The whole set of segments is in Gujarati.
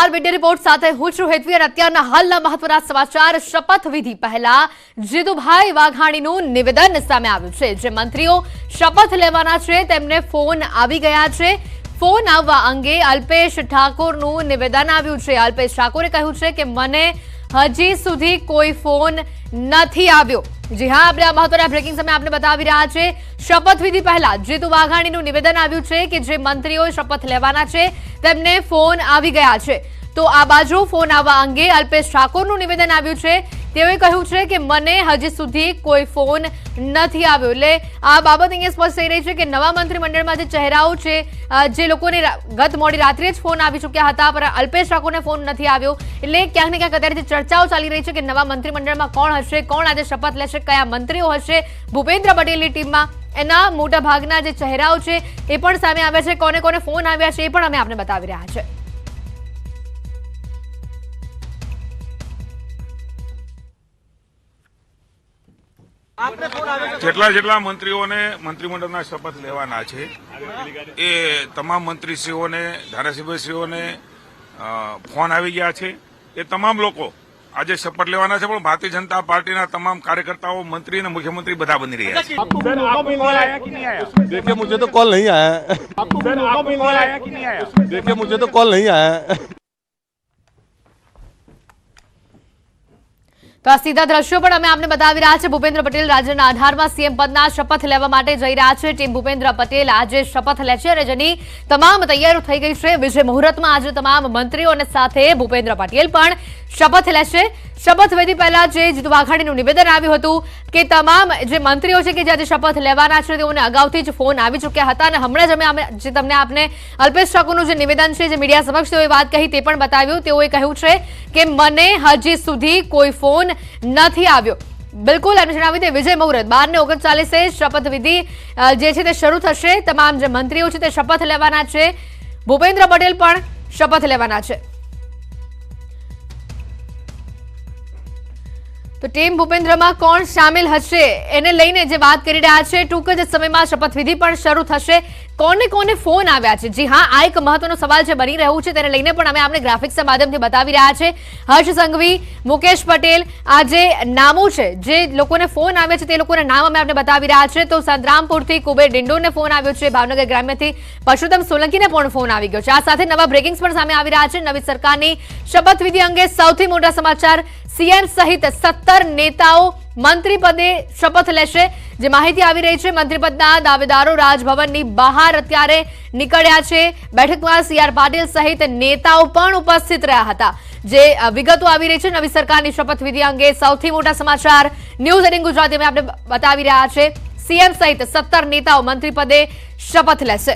નમસ્કાર, વીડિયો રિપોર્ટ સાથે હું છું હેતવી અને અત્યારના હાલના મહત્વના સમાચાર। શપથવિધિ પહેલા જીતુભાઈ વાઘાણીનું નિવેદન સામે આવ્યું છે। જે મંત્રીઓ શપથ લેવાના છે તેમને ફોન આવી ગયા છે। ફોન આવવા અંગે અલ્પેશ ઠાકોરનું નિવેદન આવ્યું છે। અલ્પેશ ઠાકોરે કહ્યું છે કે મને હજી સુધી કોઈ ફોન નથી આવ્યો। जी हाँ, આપણે આ મહત્વના બ્રેકિંગ સમય આપણે બતાવી રહ્યા છે। શપથવિધિ પહેલા જીતુ વાઘાણીનું નિવેદન આવ્યું છે કે જે મંત્રીઓ શપથ લેવાના છે તેમને ફોન આવી ગયા છે। તો આ બાજુ ફોન આવવા અંગે અલ્પેશ ઠાકોરનું નિવેદન આવ્યું છે। તેઓએ કહ્યું છે કે મને હજી સુધી કોઈ ફોન નથી આવ્યો। એટલે આ બાબત અહીંયા સ્પષ્ટ થઈ રહી છે કે નવા મંત્રીમંડળમાં જે ચહેરાઓ છે, જે લોકોને ગત મોડી રાત્રે જ ફોન આવી ચૂક્યા હતા, પણ અલ્પેશ ઠાકોરને ફોન નથી આવ્યો। એટલે ક્યાંક ને ક્યાંક અત્યારે જે ચર્ચાઓ ચાલી રહી છે કે નવા મંત્રીમંડળમાં કોણ હશે, કોણ આજે શપથ લેશે, કયા મંત્રીઓ હશે ભૂપેન્દ્ર પટેલની ટીમમાં, એના મોટા ભાગના જે ચહેરાઓ છે એ પણ સામે આવ્યા છે। કોને કોને ફોન આવ્યા છે એ પણ અમે આપને બતાવી રહ્યા છે। જેટલા મંત્રીઓને મંત્રીમંડળના શપથ લેવાના છે એ તમામ મંત્રીશ્રીઓને, ધારાસભ્યશ્રીઓને ફોન આવી ગયા છે। એ તમામ લોકો આજે શપથ લેવાના છે, પણ ભારતીય જનતા પાर्टीના તમામ કાર્યકर्ताओं, मंत्री અને मुख्यमंत्री બધા બની રહ્યા છે। देखिए मुझे तो कॉल नहीं आया है। देखिए मुझे तो कॉल नहीं आया है। તો આ સીધા દ્રશ્યો પણ અમે આપને બતાવી રહ્યા છે। ભૂપેન્દ્ર પટેલ રાજ્યના 18મા સીએમ પદના શપથ લેવા માટે જઈ રહ્યા છે। ટીમ ભૂપેન્દ્ર પટેલ આજે શપથ લે છે અને જેની તમામ તૈયારીઓ થઈ ગઈ છે। વિજય મુહૂર્તમાં આજે તમામ મંત્રીઓ અને સાથે ભૂપેન્દ્ર પટેલ પણ શપથ લેશે। શપથવિધિ પહેલા જે જીતુ વાઘાણીનું નિવેદન આવ્યું હતું કે તમામ જે મંત્રીઓ છે કે જે આજે શપથ લેવાના છે તેઓને અગાઉથી જ ફોન આવી ચૂક્યા હતા અને હમણાં જ અમે જે તમને આપને અલ્પેશ ઠાકોરનું જે નિવેદન છે, જે મીડિયા સમક્ષ તેઓએ વાત કહી તે પણ બતાવ્યું। તેઓએ કહ્યું છે કે મને હજી સુધી કોઈ ફોન નથી આવ્યો। બિલકુલ એમને જણાવી દે વિજય મુહૂર્ત 12:39 શપથવિધિ જે છે તે શરૂ થશે। તમામ જે મંત્રીઓ છે તે શપથ લેવાના છે। ભૂપેન્દ્ર પટેલ પણ શપથ લેવાના છે। તો ટીમ ભૂપેન્દ્રમાં કોણ સામેલ હશે એને લઈને જે વાત કરી રહ્યા છે, ટૂંક જ સમયમાં શપથવિધિ પણ શરૂ થશે। કોને કોને ફોન આવ્યા છે? જી હા, આ એક મહત્વનો સવાલ છે બની રહ્યું છે, તેને લઈને પણ અમે આપણે ગ્રાફિક્સના માધ્યમથી બતાવી રહ્યા છે। હર્ષ સંઘવી, મુકેશ પટેલ, આ જે નામો છે, જે લોકોને ફોન આવ્યા છે તે લોકોના નામ અમે આપણે બતાવી રહ્યા છે। તો સંતરામપુરથી કુબેર ડિંડોરને ફોન આવ્યો છે। ભાવનગર ગ્રામ્યથી પરસોત્તમ સોલંકીને પણ ફોન આવી ગયો છે। આ સાથે નવા બ્રેકિંગ્સ પણ સામે આવી રહ્યા છે। નવી સરકારની શપથવિધિ અંગે સૌથી મોટા સમાચાર, સીએમ સહિત 17 નેતાઓ મંત્રી પદે શપથ લેશે। જે માહિતી આવી રહી છે, મંત્રી પદના દાવેદારો રાજભવનની બહાર અત્યારે નીકળ્યા છે। બેઠકમાં સીઆર પાટીલ સહિત નેતાઓ પણ ઉપસ્થિત રહ્યા હતા। જે વિગતો આવી રહી છે નવી સરકારની શપથવિધિ અંગે સૌથી મોટા સમાચાર ન્યૂઝ 18 ગુજરાતીમાં આપણે બતાવી રહ્યા છે। સીએમ સહિત 17 નેતાઓ મંત્રી પદે શપથ લેશે।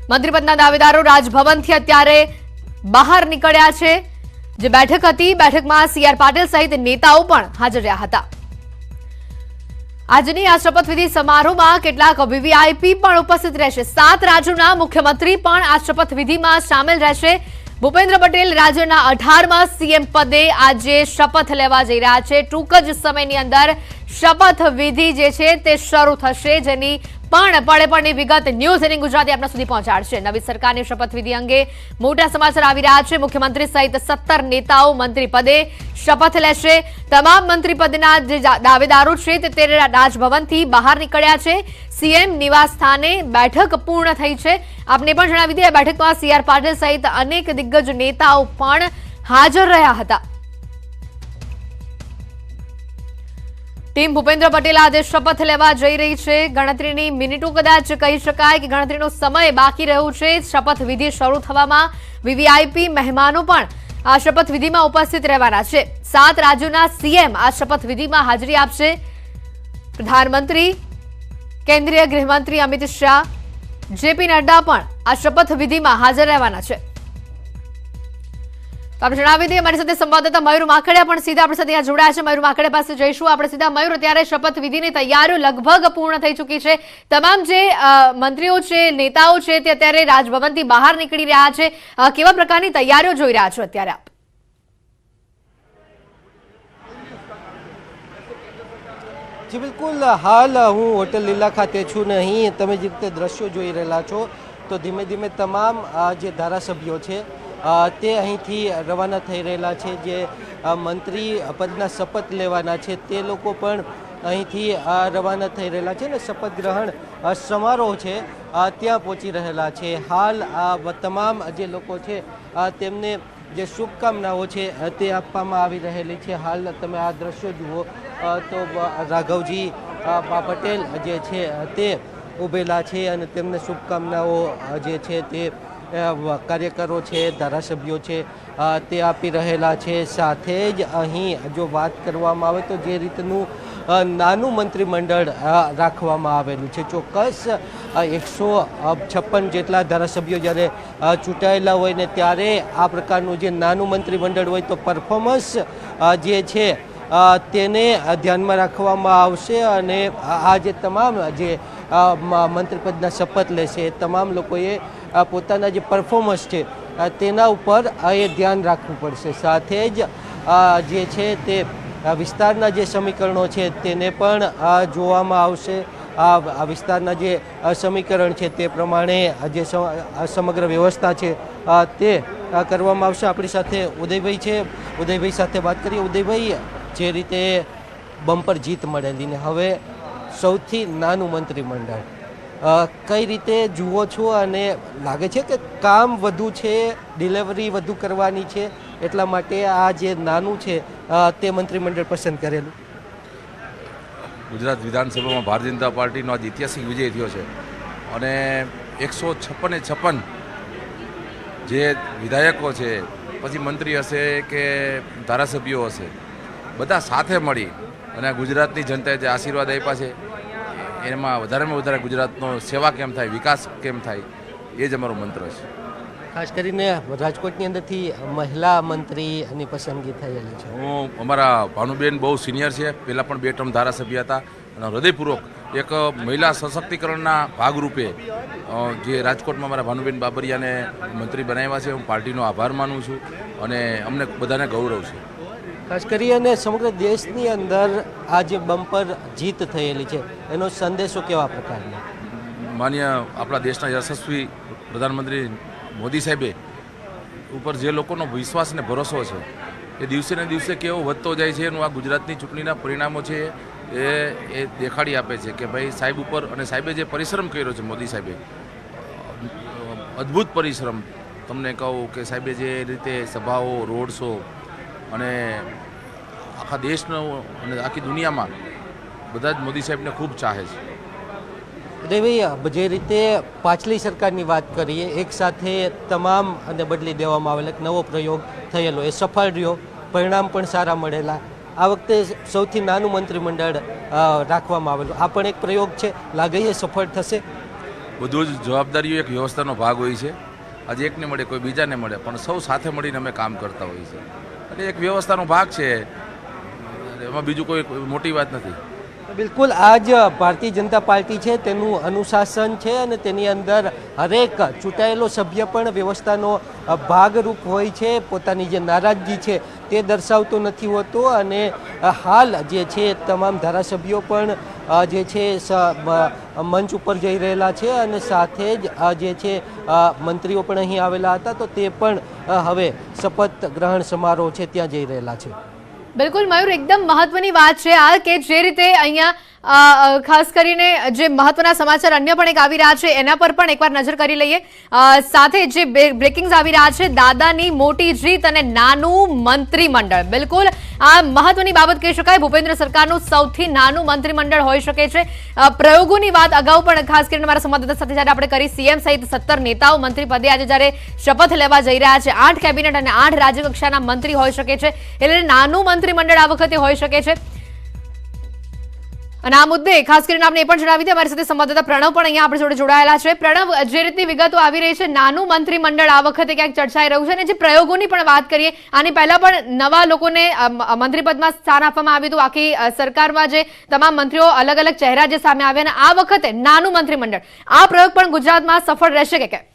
મંત્રી પદના દાવેદારો રાજભવનથી અત્યારે બહાર નીકળ્યા છે। જે બેઠક હતી, બેઠકમાં સીઆર પાટીલ સહિત નેતાઓ પણ હાજર રહ્યા હતા। આજની આ શપથવિધિ સમારોહમાં કેટલાક વીવીઆઈપી પણ ઉપસ્થિત રહેશે। 7 રાજ્યોના મુખ્યમંત્રી પણ આ શપથવિધિમાં સામેલ રહેશે। ભૂપેન્દ્ર પટેલ રાજ્યના 18મા સીએમ પદે આજે શપથ લેવા જઈ રહ્યા છે। ટૂંક જ સમયની અંદર શપથવિધિ જે છે તે શરૂ થશે, જેની પણ પડે વિગત ન્યૂઝ 18 ગુજરાતી આપણા સુધી પહોંચાડશે। નવી સરકારની શપથવિધિ અંગે મોટા સમાચાર આવી રહ્યા છે। મુખ્યમંત્રી સહિત 17 નેતાઓ મંત્રી પદે શપથ લેશે। તમામ મંત્રી પદના જે દાવેદારો છે તે રાજભવનથી બહાર નીકળ્યા છે। સીએમ નિવાસ સ્થાને બેઠક પૂર્ણ થઈ છે। આપને પણ જણાવી દઈએ, બેઠકમાં સીઆર પાટીલ સહિત અનેક દિગ્ગજ નેતાઓ પણ હાજર રહ્યા હતા। ટીમ ભૂપેન્દ્ર પટેલ આજે શપથ લેવા જઈ રહી છે। ગણતરીની મિનિટો કદાચ કહી શકાય કે ગણતરીનો સમય બાકી રહ્યો છે શપથવિધિ શરૂ થવામાં। વીવીઆઈપી મહેમાનો પણ આ શપથવિધિમાં ઉપસ્થિત રહેવાના છે। 7 રાજ્યોના સીએમ આ શપથવિધિમાં હાજરી આપશે। પ્રધાનમંત્રી, કેન્દ્રીય ગૃહમંત્રી અમિત શાહ, જેપી નડ્ડા પણ આ શપથવિધિમાં હાજર રહેવાના છે। તો આપણે જણાવી દઈએ, અમારી સાથે સંવાદદાતા મયુર માખડિયા પણ સીધા આપણી સાથે અહીંયા જોડાયા છે। મયુર માખડિયા પાસે જઈશું આપણે સીધા। મયુર, અત્યારે શપથવિધિની તૈયારીઓ લગભગ પૂર્ણ થઈ ચૂકી છે। તમામ જે મંત્રીઓ છે, નેતાઓ છે તે અત્યારે રાજભવનથી બહાર નીકળી રહ્યા છે। કેવા પ્રકારની તૈયારીઓ જોઈ રહ્યા છો અત્યારે આપ? जी बिल्कुल, हाल हूँ होटल લીલા ખાતે છું ને અહીં તમે જે રીતે દ્રશ્યો જોઈ રહેલા છો તો ધીમે ધીમે તમામ જે ધારાસભ્યો છે તે અહીંથી રવાના થઈ રહેલા છે. જે મંત્રી પદના શપથ લેવાના છે તે લોકો પણ અહીંથી રવાના થઈ રહેલા છે ને શપથ ગ્રહણ સમારોહ છે ત્યાં પહોંચી રહેલા છે. હાલ આ તમામ જે લોકો છે તેમને જે શુભકામનાઓ છે તે આપવામાં આવી રહેલી છે. હાલ તમે આ દ્રશ્યો જુઓ તો રાઘવજી પટેલ જે છે તે ઉભેલા છે અને તેમને શુભકામનાઓ જે છે તે કાર્યકરો છે, ધારાસભ્યો છે તે આપી રહેલા છે. સાથે જ અહીં જો વાત કરવામાં આવે તો જે રીતનું નાનું મંત્રીમંડળ રાખવામાં આવેલું છે, ચોક્કસ 156 જેટલા ધારાસભ્યો જ્યારે ચૂંટાયેલા હોય ને ત્યારે આ પ્રકારનું જે નાનું મંત્રીમંડળ હોય તો પરફોર્મન્સ જે છે તેને ધ્યાનમાં રાખવામાં આવશે અને આ જે તમામ જે મંત્રીપદના શપથ લેશે એ તમામ લોકોએ પોતાના જે પરફોર્મન્સ છે તેના ઉપર એ ધ્યાન રાખવું પડશે. સાથે જ જે છે તે વિસ્તારના જે સમીકરણો છે તેને પણ જોવામાં આવશે. આ વિસ્તારના જે સમીકરણ છે તે પ્રમાણે જે સમગ્ર વ્યવસ્થા છે તે કરવામાં આવશે. આપણી સાથે ઉદયભાઈ છે, ઉદયભાઈ સાથે વાત કરીએ. ઉદયભાઈ, જે રીતે બમ્પર જીત મળેલી ને હવે સૌથી નાનું મંત્રીમંડળ, કઈ રીતે જુઓ છો અને લાગે છે કે કામ વધુ છે, ડિલિવરી વધુ કરવાની છે એટલા માટે આ જે નાનું છે તે મંત્રીમંડળ પસંદ કરેલું? ગુજરાત વિધાનસભામાં ભારતીય જનતા પાર્ટીનો આજ ઐતિહાસિક વિજય થયો છે અને 156 જે વિધાયકો છે, પછી મંત્રી હશે કે ધારાસભ્યો હશે, બધા સાથે મળી અને ગુજરાતની જનતાએ જે આશીર્વાદ આપ્યા છે એમાં વધારેમાં વધારે ગુજરાતનો સેવા કેમ થાય, વિકાસ કેમ થાય, એ જ અમારો મંત્ર છે. ખાસ કરીને રાજકોટની અંદરથી મહિલા મંત્રીની પસંદગી થયેલી છે. હું અમારા ભાનુબેન બહુ સિનિયર છે, પહેલાં પણ 2 ટર્મ ધારાસભ્ય હતા અને હૃદયપૂર્વક એક મહિલા સશક્તિકરણના ભાગરૂપે જે રાજકોટમાં અમારા ભાનુબેન બાબરિયાને મંત્રી બનાવ્યા છે, હું પાર્ટીનો આભાર માનું છું અને અમને બધાને ગૌરવ છે. ખાસ કરીને સમગ્ર દેશની અંદર આ જે બમ્પર જીત થયેલી છે એનો સંદેશો કેવા પ્રકારનો? માન્ય આપણા દેશના યશસ્વી પ્રધાનમંત્રી મોદી સાહેબે ઉપર જે લોકોનો વિશ્વાસ ને ભરોસો છે એ દિવસે ને દિવસે કેવો વધતો જાય છે એનું આ ગુજરાતની ચૂંટણીના પરિણામો છે એ દેખાડી આપે છે કે ભાઈ સાહેબ ઉપર, અને સાહેબે જે પરિશ્રમ કર્યો છે, મોદી સાહેબે અદ્ભુત પરિશ્રમ. તમને કહું કે સાહેબે જે રીતે સભાઓ, રોડ શો અને આખા દેશનો અને આખી દુનિયામાં બધા જ મોદી સાહેબને ખૂબ ચાહે છે. ઉદયભાઈ, જે રીતે પાછલી સરકારની વાત કરીએ, એક સાથે તમામ અને બદલી દેવામાં આવેલો એક નવો પ્રયોગ થયેલો, એ સફળ રહ્યો, પરિણામ પણ સારા મળેલા. આ વખતે સૌથી નાનું મંત્રીમંડળ રાખવામાં આવેલું, આ પણ એક પ્રયોગ છે, લાગે એ સફળ થશે? બધું જ જવાબદારીઓ એક વ્યવસ્થાનો ભાગ હોય છે. આજે એકને મળે, કોઈ બીજાને મળે, પણ સૌ સાથે મળીને અમે કામ કરતા હોઈએ છીએ અને એક વ્યવસ્થાનો ભાગ છે, એમાં બીજું કોઈ મોટી વાત નથી. બિલકુલ, આજ ભારતીય જનતા પાર્ટી છે તેનું અનુશાસન છે અને તેની અંદર હરેક ચૂંટાયેલો સભ્ય પણ વ્યવસ્થાનો ભાગરૂપ હોય છે. પોતાની જે નારાજગી છે તે દર્શાવતો નથી હોતો અને હાલ જે છે તમામ ધારાસભ્યો પણ જે છે મંચ ઉપર જઈ રહેલા છે અને સાથે જ જે છે મંત્રીઓ પણ અહીં આવેલા હતા તો તે પણ હવે શપથ ગ્રહણ સમારોહ છે ત્યાં જઈ રહેલા છે. બિલકુલ મયુર, એકદમ મહત્વની વાત છે આ કે જે રીતે અહીંયા ખાસ કરીને જે મહત્વના સમાચાર અન્ય પણ એક આવી રહ્યા છે એના પર પણ એકવાર નજર કરી લઈએ. સાથે જે બ્રેકિંગ્સ આવી રહ્યા છે, દાદાની મોટી જીત અને નાનું મંત્રીમંડળ. બિલકુલ આ મહત્વની બાબત કહી શકાય. ભૂપેન્દ્ર સરકારનું સૌથી નાનું મંત્રીમંડળ હોઈ શકે છે. પ્રયોગોની વાત અગાઉ પણ ખાસ કરીને મારા સંવાદદાતા સાથે જ્યારે આપણે કરી, સીએમ સહિત 17 નેતાઓ મંત્રી પદે આજે જ્યારે શપથ લેવા જઈ રહ્યા છે, 8 કેબિનેટ અને 8 રાજ્ય કક્ષાના મંત્રી હોઈ શકે છે, એટલે નાનું મંત્રીમંડળ આ વખતે હોઈ શકે છે. અને આ મુદ્દે ખાસ કરીને આપણે એ પણ જણાવી દઈએ, અમારી સાથે સંવાદદાતા પ્રણવ પણ અહીંયા આપણી જોડે જોડાયેલા છે. પ્રણવ, જે રીતની વિગતો આવી રહી છે, નાનું મંત્રીમંડળ આ વખતે ક્યાંક ચર્ચાઈ રહ્યું છે અને જે પ્રયોગોની પણ વાત કરીએ, આની પહેલા પણ નવા લોકોને મંત્રીપદમાં સ્થાન આપવામાં આવ્યું હતું. આખી સરકારમાં જે તમામ મંત્રીઓ અલગ અલગ ચહેરા જે સામે આવ્યા, અને આ વખતે નાનું મંત્રીમંડળ, આ પ્રયોગ પણ ગુજરાતમાં સફળ રહેશે કે કેમ?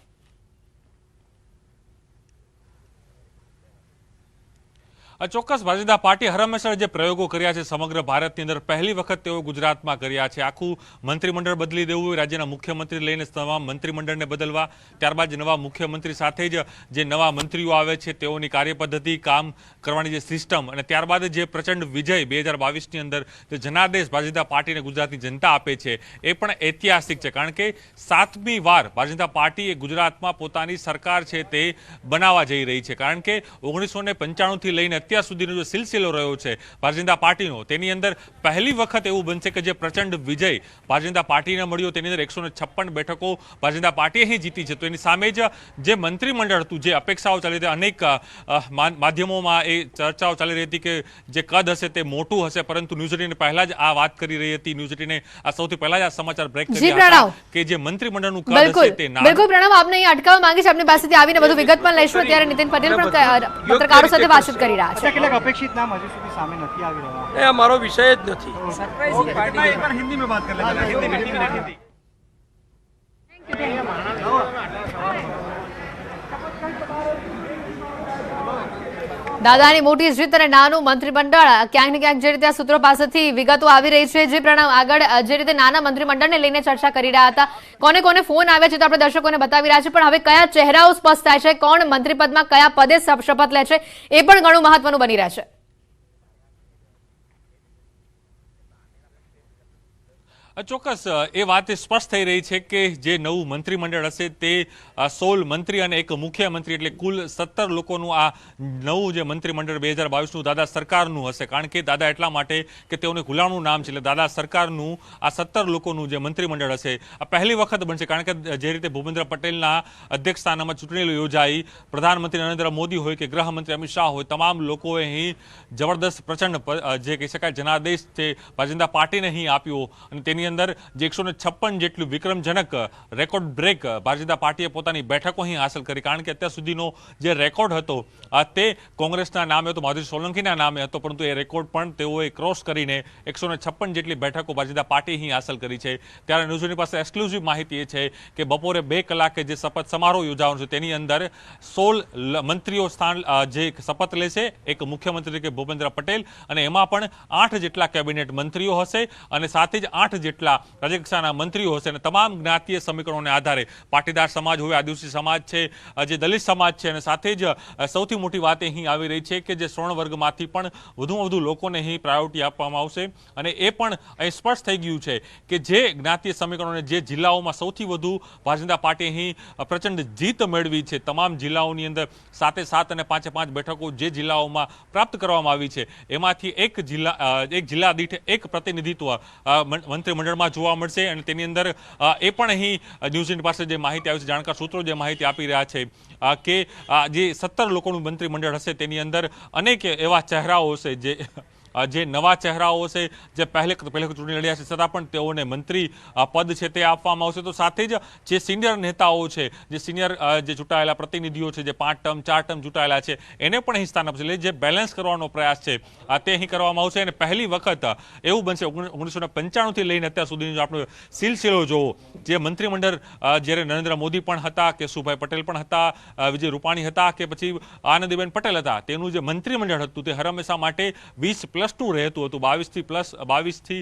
ચોક્કસ ભારતીય જનતા પાર્ટી હંમેશા જે પ્રયોગો કર્યા છે સમગ્ર ભારતની અંદર પહેલી વખત તેઓ ગુજરાતમાં કર્યા છે. આખું મંત્રીમંડળ બદલી દેવું, રાજ્યના મુખ્યમંત્રી લઈને તમામ મંત્રીમંડળને બદલવા, ત્યારબાદ નવા મુખ્યમંત્રી સાથે જ જે નવા મંત્રીઓ આવે છે તેઓની કાર્યપદ્ધતિ, કામ કરવાની જે સિસ્ટમ, અને ત્યારબાદ જે પ્રચંડ વિજય 2022ની અંદર જે જનાદેશ ભારતીય જનતા પાર્ટીને ગુજરાતની જનતા આપે છે એ પણ ઐતિહાસિક છે. કારણ કે 7મી વાર ભારતીય જનતા પાર્ટી એ ગુજરાતમાં પોતાની સરકાર છે તે બનાવવા જઈ રહી છે. કારણ કે 1995થી લઈને અત્યાર સુધીનો જે સિલસિલો રહ્યો છે ભારતીય જનતા પાર્ટીનો, તેની અંદર પહેલી વખત એવું બનશે કે જે પ્રચંડ વિજય ભારતીય જનતા પાર્ટીને મળ્યો, તેની અંદર 156 બેઠકો ભારતીય જનતા પાર્ટીએ અહીં જીતી છે. તો એની સામે જ જે મંત્રીમંડળ હતું, જે અપેક્ષાઓ ચાલી હતી, અનેક માધ્યમોમાં એ ચર્ચાઓ ચાલી રહી હતી કે જે કદ હશે તે મોટું હશે, પરંતુ ન્યૂઝ 18 પહેલા જ આ વાત કરી રહી હતી, ન્યૂઝ 18 આ સૌથી પહેલા જ આ સમાચાર બ્રેક કર્યા હતા કે જે મંત્રીમંડળનું કદ હશે તે બિલકુલ પ્રણવ, આપને અહીં અટકાવવા માંગીશ, આપની પાસેથી આવીને વધુ વિગત પણ લઈશું. અત્યારે નીતિન પટેલ પણ પત્રકારો સાથે વાતચીત કરી રહ્યા છે. કેટલાક અપેક્ષિત નામ હજુ સુધી સામે નથી આવી રહ્યા. એ અમારો વિષય જ નથી. એક બાર હિન્દી में बात कर लेते हैं. हिंदी में हिंदी. દાદાની મોટી જીત અને નાનું મંત્રીમંડળ, ક્યાંક ને ક્યાંક જે રીતે આ સૂત્રો પાસેથી વિગતો આવી રહી છે. જે પ્રણવ આગળ જે રીતે નાના મંત્રીમંડળને લઈને ચર્ચા કરી રહ્યા હતા, કોને કોને ફોન આવ્યા છે તો આપણે દર્શકોને બતાવી રહ્યા છે, પણ હવે કયા ચહેરાઓ સ્પષ્ટ થાય છે, કોણ મંત્રીપદમાં કયા પદે શપથ લે છે, એ પણ ઘણું મહત્વનું બની રહેશે. ચોક્કસ એ વાત સ્પષ્ટ થઈ રહી છે કે જે નવું મંત્રીમંડળ હશે તે 16 મંત્રી અને એક મુખ્યમંત્રી, એટલે કુલ 17 લોકોનું આ નવું જે મંત્રીમંડળ 2022નું દાદા સરકારનું હશે. કારણ કે દાદા એટલા માટે કે તેઓને ગુલામનું નામ છે, એટલે દાદા સરકારનું આ 17 લોકોનું જે મંત્રીમંડળ હશે આ પહેલી વખત બનશે. કારણ કે જે રીતે ભૂપેન્દ્ર પટેલના અધ્યક્ષસ્થાનમાં ચૂંટણીઓ યોજાઈ, પ્રધાનમંત્રી નરેન્દ્ર મોદી હોય કે ગૃહમંત્રી અમિત શાહ હોય, તમામ લોકોએ અહીં જબરદસ્ત પ્રચંડ જે કહી શકાય જનાદેશ છે ભારતીય જનતા પાર્ટીને અહીં આપ્યો, અને તેની અંદર જે 156 જેટલું વિક્રમજનક રેકોર્ડ બ્રેક ભારતીય જનતા પાર્ટીએ પોતાની બેઠકો અહીં હાંસલ કરી. કારણ કે અત્યાર સુધીનો જે રેકોર્ડ હતો તે કોંગ્રેસના નામે હતો, માધુરી સોલંકીના નામે હતો, પરંતુ એ રેકોર્ડ પણ તેઓએ ક્રોસ કરીને 156 જેટલી બેઠકો ભારતીય જનતા પાર્ટી અહીં હાંસલ કરી છે. ત્યારે ન્યૂઝની પાસે એક્સક્લુઝિવ માહિતી એ છે કે બપોરે 2 કલાકે જે શપથ સમારોહ યોજાવાનો છે તેની અંદર 16 મંત્રીઓ સ્થાન જે શપથ લેશે, એક મુખ્યમંત્રી તરીકે ભૂપેન્દ્ર પટેલ, અને એમાં પણ 8 જેટલા કેબિનેટ મંત્રીઓ હશે અને સાથે જ 8 જેટલા રાજ્યકક્ષાના મંત્રીઓ હશે. અને તમામ જ્ઞાતીય સમીકરણોને આધારે પાટીદાર સમાજ હોય, આદિવાસી સમાજ છે, જે દલિત સમાજ છે, અને સાથે જ સૌથી મોટી વાત અહીં આવી રહી છે કે જે સવર્ણ વર્ગમાંથી પણ વધુમાં વધુ લોકોને અહીં પ્રાયોરિટી આપવામાં આવશે. અને એ પણ અહીં સ્પષ્ટ થઈ ગયું છે કે જે જ્ઞાતીય સમીકરણોને જે જિલ્લાઓમાં સૌથી વધુ ભારતીય જનતા પાર્ટી અહીં પ્રચંડ જીત મેળવી છે, તમામ જિલ્લાઓની અંદર 7 અને 5 બેઠકો જે જિલ્લાઓમાં પ્રાપ્ત કરવામાં આવી છે, એમાંથી એક જિલ્લા દીઠ એક પ્રતિનિધિત્વ મંત્રીમંડળમાં જોવા મળશે. અને તેની અંદર એ પણ અહીં ન્યૂઝની પાસે જે માહિતી આવી છે, જાણકાર સૂત્રો જે માહિતી આપી રહ્યા છે કે જે 17 લોકોનું મંત્રીમંડળ હશે તેની અંદર અનેક એવા ચહેરાઓ હશે જે નવા ચહેરાઓ છે, જે પહેલે ચૂંટણી લડ્યા છે છતાં પણ તેઓને મંત્રી પદ છે તે આપવામાં આવશે. તો સાથે જ જે સિનિયર નેતાઓ છે, જે સિનિયર જે ચૂંટાયેલા પ્રતિનિધિઓ છે, જે 5 ટર્મ 4 ટર્મ ચૂંટાયેલા છે, એને પણ અહીં સ્થાન આપશે. એટલે જે બેલેન્સ કરવાનો પ્રયાસ છે તે અહીં કરવામાં આવશે. અને પહેલી વખત એવું બનશે 1995થી લઈને અત્યાર સુધીનો આપણો સિલસિલો જોવો, જે મંત્રીમંડળ જ્યારે નરેન્દ્ર મોદી પણ હતા, કેશુભાઈ પટેલ પણ હતા, વિજય રૂપાણી હતા, કે પછી આનંદીબેન પટેલ હતા, તેનું જે મંત્રીમંડળ હતું તે હંમેશા માટે 20+2 રહેતું હતું. 22થી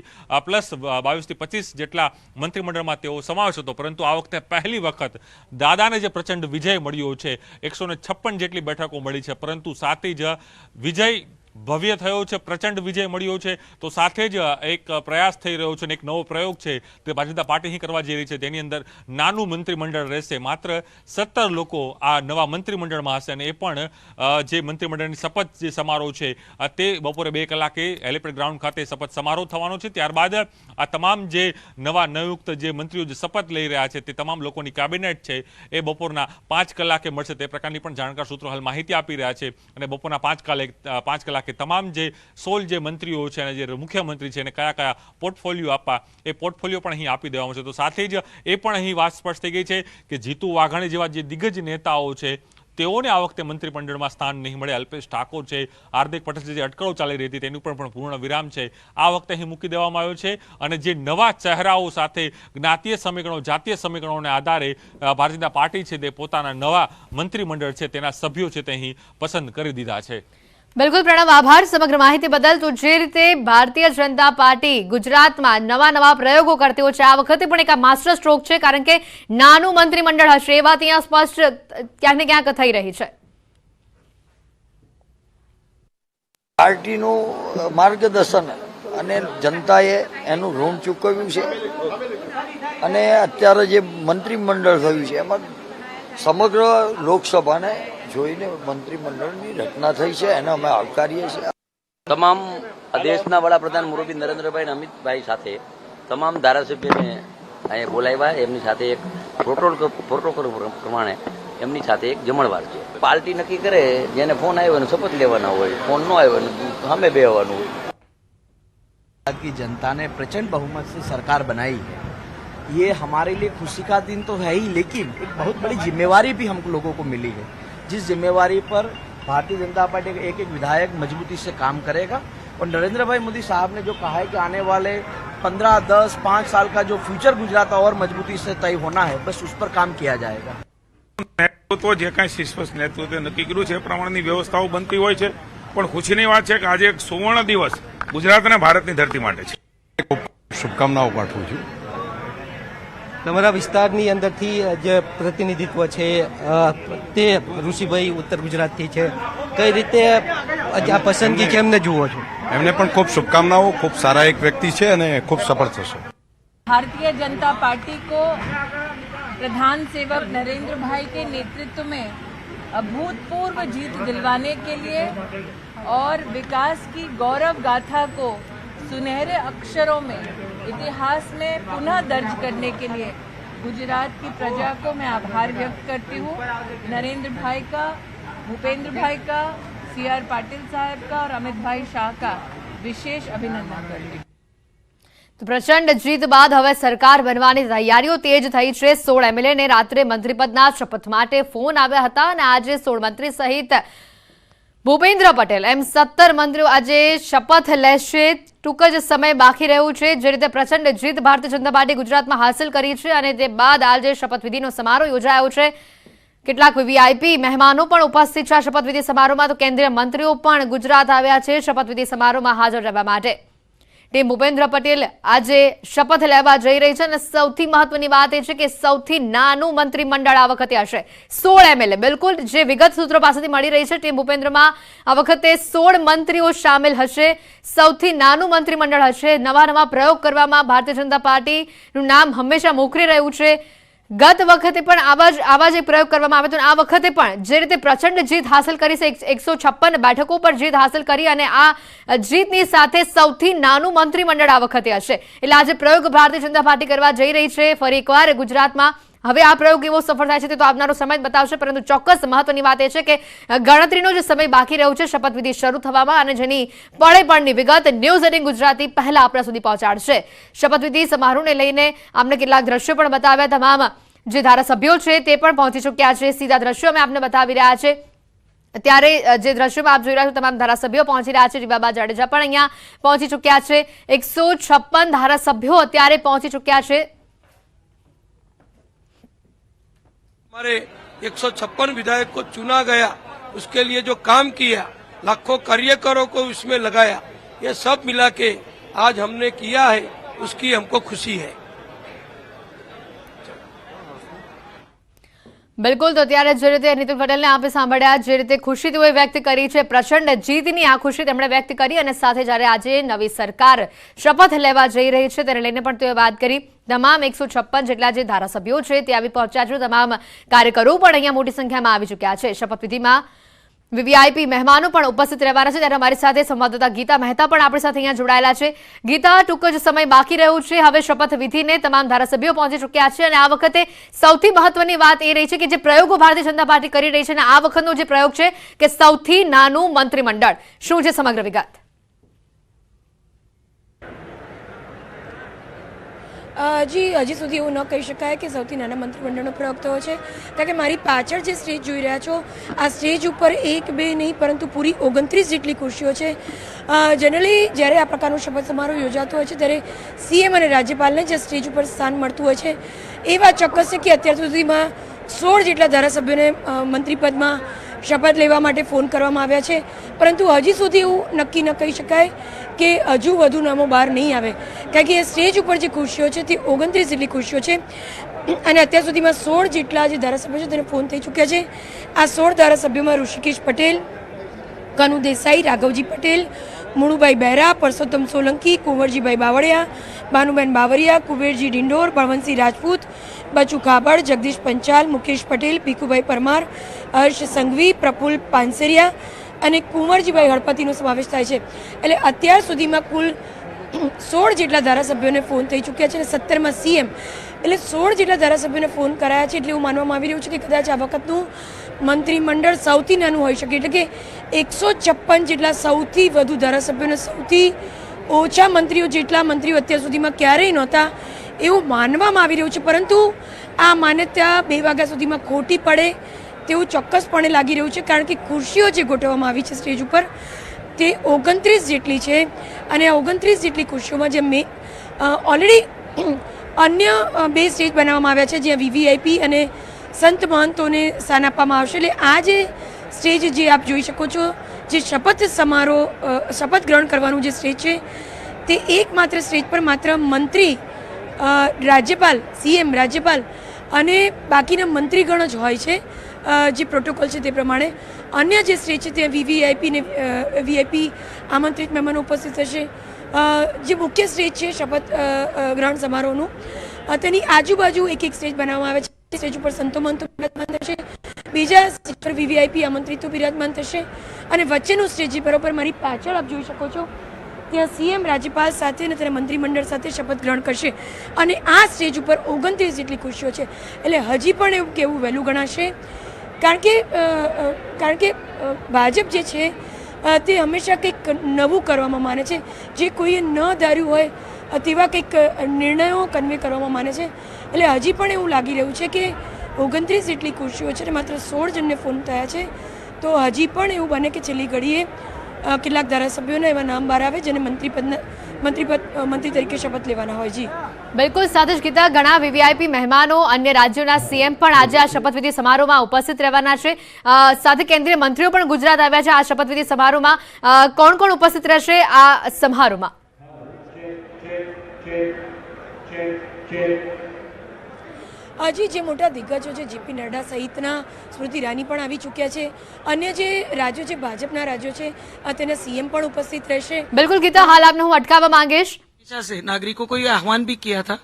25 જેટલા મંત્રીમંડળમાં તેઓ સમાવેશ હતો. પરંતુ આ વખતે પહેલી વખત દાદાને જે પ્રચંડ વિજય મળ્યો છે, 156 જેટલી બેઠકો મળી છે, પરંતુ સાથે જ વિજય ભવ્ય થયો છે, પ્રચંડ વિજય મળ્યો છે. તો સાથે જ એક પ્રયાસ થઈ રહ્યો છે અને એક નવો પ્રયોગ છે તે ભારતીય જનતા પાર્ટી અહીં કરવા જઈ રહી છે. તેની અંદર નાનું મંત્રીમંડળ રહેશે, માત્ર 17 લોકો આ નવા મંત્રીમંડળમાં હશે. અને એ પણ જે મંત્રીમંડળની શપથ જે સમારોહ છે તે બપોરે 2 કલાકે હેલિપેડ ગ્રાઉન્ડ ખાતે શપથ સમારોહ થવાનો છે. ત્યારબાદ આ તમામ જે નવા નિયુક્ત જે મંત્રીઓ જે શપથ લઈ રહ્યા છે તે તમામ લોકોની કેબિનેટ છે એ બપોરના 5 કલાકે મળશે, તે પ્રકારની પણ જાણકાર સૂત્રો હાલ માહિતી આપી રહ્યા છે. અને બપોરના 5 કલાકે કે તમામ જે 16 જે મંત્રીઓ છે અને જે મુખ્યમંત્રી છે એને કયા કયા પોર્ટફોલિયો આપવા, એ પોર્ટફોલિયો પણ અહીં આપી દેવામાં છે. તો સાથે જ એ પણ અહીં વાત સ્પષ્ટ થઈ ગઈ છે કે જીતુ વાઘાણી જેવા જે દિગ્ગજ નેતાઓ છે તેઓને આ વખતે મંત્રીમંડળમાં સ્થાન નહીં મળે. અલ્પેશ ઠાકોર છે, હાર્દિક પટેલ જે અટકળો ચાલી રહી હતી તેનું પણ પૂર્ણ વિરામ છે, આ વખતે અહીં મૂકી દેવામાં આવ્યો છે. અને જે નવા ચહેરાઓ સાથે જ્ઞાતીય સમીકરણો, જાતીય સમીકરણોને આધારે ભારતીય જનતા પાર્ટી છે તે પોતાના નવા મંત્રીમંડળ છે તેના સભ્યો છે તે અહીં પસંદ કરી દીધા છે. બિલકુલ પ્રણવ, આભાર સમગ્ર માહિતી બદલ. તો જે રીતે ભારતીય જનતા પાર્ટી ગુજરાતમાં નવા પ્રયોગો કરતી હોય છે, આ વખતે પણ એક માસ્ટર સ્ટ્રોક છે, કારણ કે નાનું મંત્રીમંડળ હશે એ વાત અહીંયા સ્પષ્ટ ક્યાંક ને ક્યાંક થઈ રહી છે. પાર્ટીનું માર્ગદર્શન અને જનતાએ એનું ઋણ ચૂકવ્યું છે અને અત્યારે જે મંત્રીમંડળ થયું છે એમાં સમગ્ર લોકસભાને જોઈને મંત્રીમંડળની રચના થઈ છે, એને અમે આવકારીએ છીએ. તમામ દેશના વડાપ્રધાન મુરબ્બી નરેન્દ્રભાઈ અને અમિતભાઈ સાથે તમામ ધારાસભ્યોને અહીંયા બોલાવ્યા. એમની સાથે એક પ્રોટોકોલ પ્રમાણે એમની સાથે એક જમણવાર છે. પાર્ટી નક્કી કરે, જેને ફોન આવ્યો એને શપથ લેવાના હોય, ફોન ન આવ્યો એને સામે બેહવાનું હોય. भारत की जनता ने प्रचंड बहुमत से सरकार बनाई है, ये हमारे लिए खुशी का दिन तो है ही, लेकिन एक बहुत बड़ी जिम्मेवारी भी हम लोगों को मिली है, जिस जिम्मेवारी पर भारतीय जनता पार्टी का एक विधायक मजबूती से काम करेगा. और नरेंद्र भाई मोदी साहब ने जो कहा है कि आने वाले 15, 10, 5 साल का जो फ्यूचर गुजरात और मजबूती से तय होना है, बस उस पर काम किया जाएगा. નેતૃત્વ જે કાંઈ શીર્ષ નેતૃત્વે નક્કી કર્યું છે એ પ્રમાણેની વ્યવસ્થાઓ બનતી હોય છે, પણ ખુશીની વાત છે કે આજે એક સુવર્ણ દિવસ ગુજરાત અને ભારતની ધરતી માટે છે. શુભકામનાઓ પાઠવું છું. તમારા વિસ્તારની અંદરથી જે પ્રતિનિધિત્વ છે તે ઋષિભાઈ ઉત્તર ગુજરાતથી છે, કઈ રીતે આ પસંદગી કેમને જુઓ છો? એમને પણ ખૂબ શુભકામનાઓ. ખૂબ સારા એક વ્યક્તિ છે અને ખૂબ સફળ થશે. भारतीय जनता पार्टी को प्रधान सेवक नरेंद्र भाई के नेतृत्व में अभूतपूर्व जीत दिलवाने के लिए और विकास की गौरव गाथा को सुनहरे अक्षरों में इतिहास में पुनः दर्ज करने के लिए गुजरात की प्रजा को मैं आभार व्यक्त करती हूँ. नरेंद्र भाई का, भूपेंद्र भाई का, CR पाटिल साहब का और अमित भाई शाह का विशेष अभिनंदन करती हूँ. તો પ્રચંડ જીત બાદ હવે સરકાર બનવાની તૈયારીઓ તેજ થઈ છે. 16 MLA ને રાત્રે મંત્રીપદના શપથ માટે ફોન આવ્યા હતા અને આજે 16 મંત્રી સહિત ભૂપેન્દ્ર પટેલ એમ 17 મંત્રીઓ આજે શપથ લેશે. ટૂંક જ સમય બાકી રહ્યું છે. જે રીતે પ્રચંડ જીત ભારતીય જનતા પાર્ટી ગુજરાતમાં હાંસલ કરી છે અને તે બાદ આજે શપથવિધિનો સમારોહ યોજાયો છે. કેટલાક VIP મહેમાનો પણ ઉપસ્થિત છે શપથવિધિ સમારોહમાં. તો કેન્દ્રીય મંત્રીઓ પણ ગુજરાત આવ્યા છે શપથવિધિ સમારોહમાં હાજર રહેવા માટે. ટીમ ભૂપેન્દ્ર પટેલ આજે શપથ લેવા જઈ રહી છે અને સૌથી મહત્વની વાત એ છે કે સૌથી નાનું મંત્રીમંડળ આ વખતે હશે. 16 MLA. બિલકુલ જે વિગત સૂત્રો પાસેથી મળી રહી છે, ટીમ ભૂપેન્દ્રમાં આ વખતે 16 મંત્રીઓ સામેલ હશે. સૌથી નાનું મંત્રીમંડળ હશે. નવા પ્રયોગ કરવામાં ભારતીય જનતા પાર્ટીનું નામ હંમેશા મોખરે રહ્યું છે. ગત વખતે પણ આવા જ પ્રયોગ કરવામાં આવ્યો હતો. આ વખતે પણ જે રીતે પ્રચંડ જીત હાંસલ કરી છે, 156 બેઠકો પર જીત હાંસલ કરી અને આ જીતની સાથે સૌથી નાનું મંત્રીમંડળ આ વખતે હશે. એટલે આજે પ્રયોગ ભારતીય જનતા પાર્ટી કરવા જઈ રહી છે ફરી એકવાર ગુજરાતમાં. હવે આ પ્રયોગ એવો સફળ થાય છે તો આવનારો સમય બતાવશે, પરંતુ ચોક્કસ મહત્વની વાત એ છે કે ગણતરીનો જે સમય બાકી રહ્યો છે શપથવિધિ શરૂ થવામાં, અને જેની પળે વિગત ન્યૂઝ 18 ગુજરાતી પહેલા આપણા સુધી પહોંચાડશે. શપથવિધિ સમારોહને લઈને આપણે કેટલાક દ્રશ્યો પણ બતાવ્યા. તમામ જે ધારાસભ્યો છે તે પણ પહોંચી ચૂક્યા છે. સીધા દ્રશ્યો અમે આપને બતાવી રહ્યા છે. ત્યારે જે દ્રશ્યોમાં આપ જોઈ રહ્યા છો તમામ ધારાસભ્યો પહોંચી રહ્યા છે. રીબાબા જાડેજા પણ અહીંયા પહોંચી ચૂક્યા છે. 156 ધારાસભ્યો અત્યારે પહોંચી ચૂક્યા છે. हमारे 156 विधायक को चुना गया, उसके लिए जो काम किया, लाखों कार्यकरों को उसमें लगाया, ये सब मिला के आज हमने किया है, उसकी हमको खुशी है. બિલકુલ. તો ત્યારે જે રીતે નીતિન પટેલને આપણે સાંભળ્યા, જે રીતે ખુશી તેઓએ વ્યક્ત કરી છે, પ્રચંડ જીતની આ ખુશી તેમણે વ્યક્ત કરી અને સાથે જ્યારે આજે નવી સરકાર શપથ લેવા જઈ રહી છે તેને લઈને પણ તેઓએ વાત કરી. તમામ 156 જેટલા જે ધારાસભ્યો છે તે આવી પહોંચ્યા છે. તમામ કાર્યકરો પણ અહીંયા મોટી સંખ્યામાં આવી ચૂક્યા છે. શપથવિધિમાં VIP મહેમાનો પણ ઉપસ્થિત રહેવાના છે. ત્યારે અમારી સાથે સંવાદદાતા ગીતા મહેતા પણ આપણી સાથે અહીંયા જોડાયેલા છે. ગીતા, ટૂંક જ સમય બાકી રહ્યું છે. હવે શપથવિધિને તમામ ધારાસભ્યો પહોંચી ચૂક્યા છે અને આ વખતે સૌથી મહત્વની વાત એ રહી છે કે જે પ્રયોગો ભારતીય જનતા પાર્ટી કરી રહી છે અને આ વખતનો જે પ્રયોગ છે કે સૌથી નાનું મંત્રીમંડળ. શું છે સમગ્ર વિગત? જી, હજી સુધી એવું ન કહી શકાય કે સૌથી નાના મંત્રીમંડળનો પ્રયોગ થયો છે, કારણ કે મારી પાછળ જે સ્ટેજ જોઈ રહ્યા છો, આ સ્ટેજ ઉપર 1, 2 નહીં પરંતુ પૂરી 29 જેટલી ખુરશીઓ છે. જનરલી જ્યારે આ પ્રકારનો શપથ સમારોહ યોજાતો હોય છે ત્યારે CM અને રાજ્યપાલને જે સ્ટેજ ઉપર સ્થાન મળતું હોય છે. એ વાત ચોક્કસ છે કે અત્યાર સુધીમાં 16 જેટલા ધારાસભ્યોને મંત્રીપદમાં શપથ લેવા માટે ફોન કરવામાં આવ્યા છે, પરંતુ હજી સુધી એવું નક્કી ન કહી શકાય કે હજુ વધુ નામો બહાર નહીં આવે, કારણ કે એ સ્ટેજ ઉપર જે ખુરશીઓ છે તે 29 જેટલી ખુરશીઓ છે અને અત્યાર સુધીમાં 16 જેટલા જે ધારાસભ્યો છે તેને ફોન થઈ ચૂક્યા છે. આ 16 ધારાસભ્યોમાં ઋષિકેશ પટેલ, કનુ દેસાઈ, રાઘવજી પટેલ, મુળુભાઈ બહેરા, પરસોત્તમ સોલંકી, કુંવરજીભાઈ બાવળિયા, ભાનુબેન બાવરિયા, કુબેરજી ડિંડોર, બળવંતસિંહ રાજપૂત, બચુ ખાબડ, જગદીશ પંચાલ, મુકેશ પટેલ, ભીખુભાઈ પરમાર, હર્ષ સંઘવી, પ્રફુલ્લ પાનસેરિયા અને કુંવરજીભાઈ હળપતિનો સમાવેશ થાય છે. એટલે અત્યાર સુધીમાં કુલ 16 જેટલા ધારાસભ્યોને ફોન થઈ ચૂક્યા છે અને 17માં સીએમ, એટલે 16 જેટલા ધારાસભ્યોને ફોન કરાયા છે. એટલે એવું માનવામાં આવી રહ્યું છે કે કદાચ આ વખતનું મંત્રીમંડળ સૌથી નાનું હોઈ શકે, એટલે કે 156 જેટલા સૌથી વધુ ધારાસભ્યોને સૌથી ઓછા મંત્રીઓ જેટલા મંત્રીઓ અત્યાર સુધીમાં ક્યારેય નહોતા એવું માનવામાં આવી રહ્યું છે. પરંતુ આ માન્યતા 2 વાગ્યા સુધીમાં ખોટી પડે તેવું ચોક્કસપણે લાગી રહ્યું છે, કારણ કે ખુરશીઓ જે ગોઠવવામાં આવી છે સ્ટેજ ઉપર તે 29 જેટલી છે અને આ 29 જેટલી ખુરશીઓમાં જે ઓલરેડી અન્ય 2 સ્ટેજ બનાવવામાં આવ્યા છે જ્યાં વીવીઆઈપી અને સંત મહંતોને સ્થાન આપવામાં આવશે. એટલે આ જે સ્ટેજ જે આપ જોઈ શકો છો, જે શપથ સમારોહ શપથ ગ્રહણ કરવાનું જે સ્ટેજ છે તે એકમાત્ર સ્ટેજ પર માત્ર મંત્રી, રાજ્યપાલ, સીએમ, રાજ્યપાલ અને બાકીના મંત્રીગણ જ હોય છે. જે પ્રોટોકોલ છે તે પ્રમાણે અન્ય જે સ્ટેજ છે ત્યાં વીવીઆઈપી ને વીઆઈપી આમંત્રિત મહેમાનો ઉપસ્થિત થશે. જે મુખ્ય સ્ટેજ છે શપથ ગ્રહણ સમારોહનું તેની આજુબાજુ એક સ્ટેજ બનાવવામાં આવે છે. સ્ટેજ ઉપર સંતો મંતો બિરાજમાન થશે, બીજા સ્ટેજ પર વીવીઆઈપી આમંત્રિતો બિરાજમાન થશે અને વચ્ચેનું સ્ટેજ જે બરોબર મારી પાછળ આપ જોઈ શકો છો ત્યાં સીએમ, રાજ્યપાલ સાથે અને તેના મંત્રીમંડળ સાથે શપથ ગ્રહણ કરશે. અને આ સ્ટેજ ઉપર 29 જેટલી ખુરશીઓ છે, એટલે હજી પણ એવું કહેવું વહેલું ગણાશે, કારણ કે ભાજપ જે છે તે હંમેશા કંઈક નવું કરવામાં માને છે, જે કોઈએ ન ધાર્યું હોય તેવા કંઈક નિર્ણયો કન્વે કરવામાં માને છે. એટલે હજી પણ એવું લાગી રહ્યું છે કે 29 જેટલી ખુરશીઓ છે અને માત્ર 16 જણને ફોન થયા છે, તો હજી પણ એવું બને કે છેલ્લી ઘડીએ કેટલાક ધારાસભ્યોના એવા નામ બહાર આવે જેને મંત્રી તરીકે શપથ લેવાના હોય. જી બિલકુલ, સાથે જ કીધા ઘણા વીવીઆઈપી મહેમાનો, અન્ય રાજ્યોના સીએમ પણ આજે આ શપથવિધિ સમારોહમાં ઉપસ્થિત રહેવાના છે. સાથે કેન્દ્રીય મંત્રીઓ પણ ગુજરાત આવ્યા છે આ શપથવિધિ સમારોહમાં. કોણ કોણ ઉપસ્થિત રહેશે આ સમારોહમાં? હજી જે મોટા દિગ્ગજો છે, જેપી નડ્ડા સહિતના, સ્મૃતિ ઈરાની પણ આવી ચૂક્યા છે. અન્ય જે રાજ્યો છે, ભાજપના રાજ્યો છે, તેના સીએમ પણ ઉપસ્થિત રહેશે. બિલકુલ ગીતા, હાલ આપને હું અટકાવવા માંગીશ. से नागरिकों को ये आह्वान भी किया था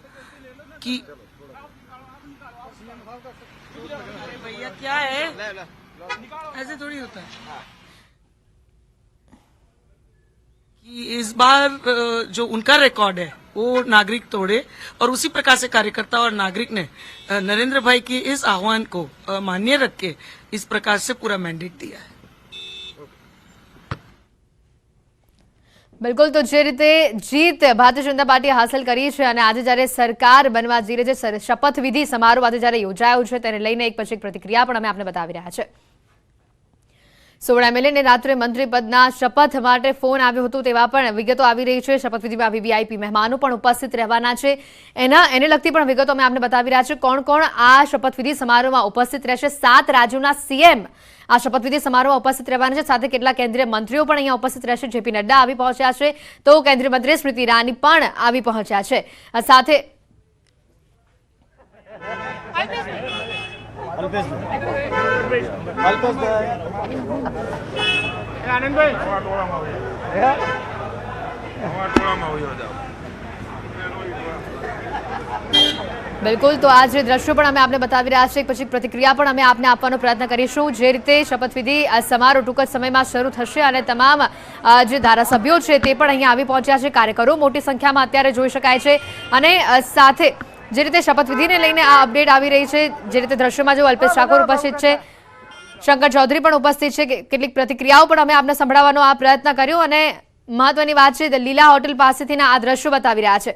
कि भैया क्या है, ऐसे थोड़ी होता है कि इस बार जो उनका रिकॉर्ड है वो नागरिक तोड़े और उसी प्रकार से कार्यकर्ता और नागरिक ने नरेंद्र भाई के इस आह्वान को मान्य रख के इस प्रकार से पूरा मैंडेट दिया है. બિલકુલ, તો જે રીતે જીત ભારતીય જનતા પાર્ટીએ હાંસલ કરી છે અને આજે જ્યારે સરકાર બનવા જઈ રહી છે, શપથવિધિ સમારોહ આજે જ્યારે યોજાયો છે તેને લઈને એક પછી એક પ્રતિક્રિયા પણ અમે આપને બતાવી રહ્યા છે. 16 એમએલએને રાત્રે મંત્રી પદના શપથ માટે ફોન આવ્યો હતો તેવા પણ વિગતો આવી રહી છે. શપથવિધિમાં વીવીઆઈપી મહેમાનો પણ ઉપસ્થિત રહેવાના છે, એને લગતી પણ વિગતો અમે આપને બતાવી રહ્યા છે. કોણ કોણ આ શપથવિધિ સમારોહમાં ઉપસ્થિત રહેશે? 7 રાજ્યોના સીએમ આ શપથવિધિ સમારોહમાં ઉપસ્થિત રહેવાના છે. સાથે કેટલાક કેન્દ્રીય મંત્રીઓ પણ અહીંયા ઉપસ્થિત રહેશે. જેપી નડ્ડા આવી પહોંચ્યા છે, તો કેન્દ્રીય મંત્રી સ્મૃતિ ઈરાની પણ આવી પહોંચ્યા છે. સાથે બિલકુલ, તો આ જે દ્રશ્યો પણ અમે આપને બતાવી રહ્યા છીએ, પછી પ્રતિક્રિયા પણ અમે આપને આપવાનો પ્રયત્ન કરીશું. જે રીતે શપથવિધિ સમારોહ ટૂંક જ સમયમાં શરૂ થશે અને તમામ જે ધારાસભ્યો છે તે પણ અહીંયા આવી પહોંચ્યા છે. કાર્યકરો મોટી સંખ્યામાં અત્યારે જોઈ શકાય છે અને સાથે જે રીતે શપથવિધિને લઈને આ અપડેટ આવી રહી છે, જે રીતે દ્રશ્યોમાં જો અલ્પેશ ઠાકોર ઉપસ્થિત છે, શંકર ચૌધરી પણ ઉપસ્થિત છે, કેટલીક પ્રતિક્રિયાઓ પણ અમે આપને સંભળાવવાનો આ પ્રયત્ન કર્યો અને મહત્વની વાત છે લીલા હોટેલ પાસેથીના આ દ્રશ્યો બતાવી રહ્યા છે.